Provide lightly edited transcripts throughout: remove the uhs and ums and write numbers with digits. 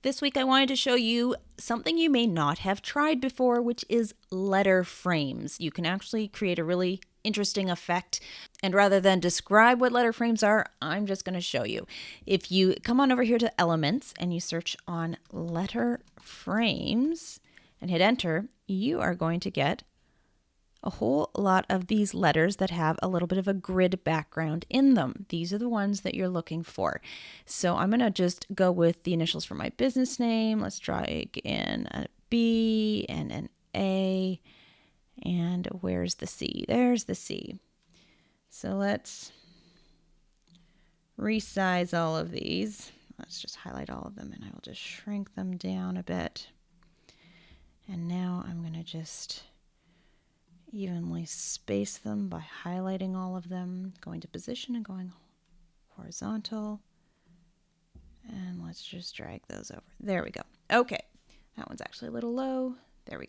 This week I wanted to show you something you may not have tried before, which is letter frames. You can actually create a really interesting effect. And rather than describe what letter frames are, I'm just going to show you. If you come on over here to Elements and you search on letter frames and hit enter, you are going to get a whole lot of these letters that have a little bit of a grid background in them. These are the ones that you're looking for. So I'm going to just go with the initials for my business name. Let's drag in a B and an A. And where's the C? There's the C. So let's resize all of these. Let's just highlight all of them and I will just shrink them down a bit. And now I'm going to just evenly space them by highlighting all of them, going to position and going horizontal. And let's just drag those over. There we go. Okay, that one's actually a little low. There we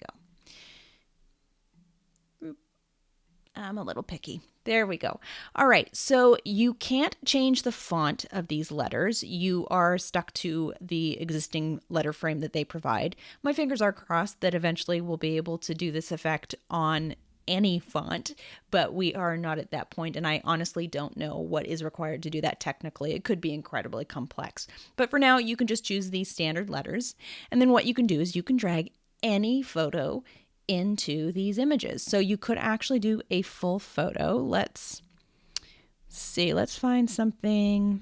go. I'm a little picky. There we go. All right, so you can't change the font of these letters. You are stuck to the existing letter frame that they provide. My fingers are crossed that eventually we'll be able to do this effect on any font, but we are not at that point, and I honestly don't know what is required to do that technically. It could be incredibly complex. But for now, you can just choose these standard letters, and then what you can do is you can drag any photo into these images. So you could actually do a full photo. Let's see, let's find something.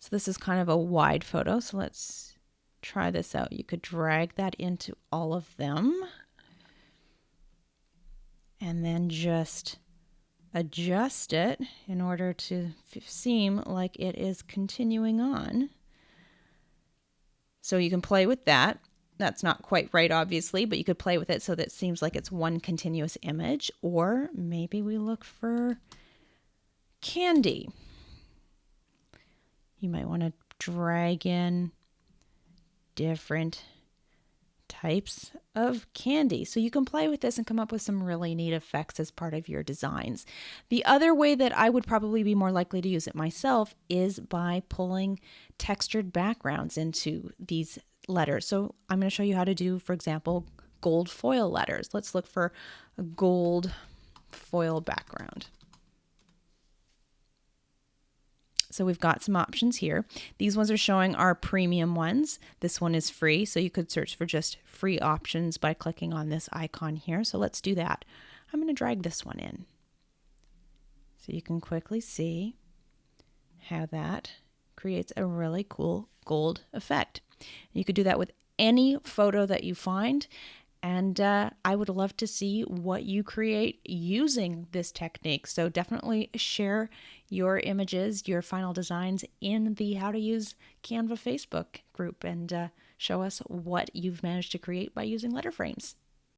So this is kind of a wide photo, so let's try this out. You could drag that into all of them and then just adjust it in order to seem like it is continuing on. So you can play with that. That's not quite right, obviously, but you could play with it so that it seems like it's one continuous image. Or maybe we look for candy. You might want to drag in different types of candy. So you can play with this and come up with some really neat effects as part of your designs. The other way that I would probably be more likely to use it myself is by pulling textured backgrounds into these letters. So I'm going to show you how to do, for example, gold foil letters. Let's look for a gold foil background. So we've got some options here. These ones are showing our premium ones. This one is free, so you could search for just free options by clicking on this icon here. So let's do that. I'm going to drag this one in. So you can quickly see how that creates a really cool gold effect. You could do that with any photo that you find. And I would love to see what you create using this technique. So definitely share your images, your final designs in the How to Use Canva Facebook group and show us what you've managed to create by using letter frames.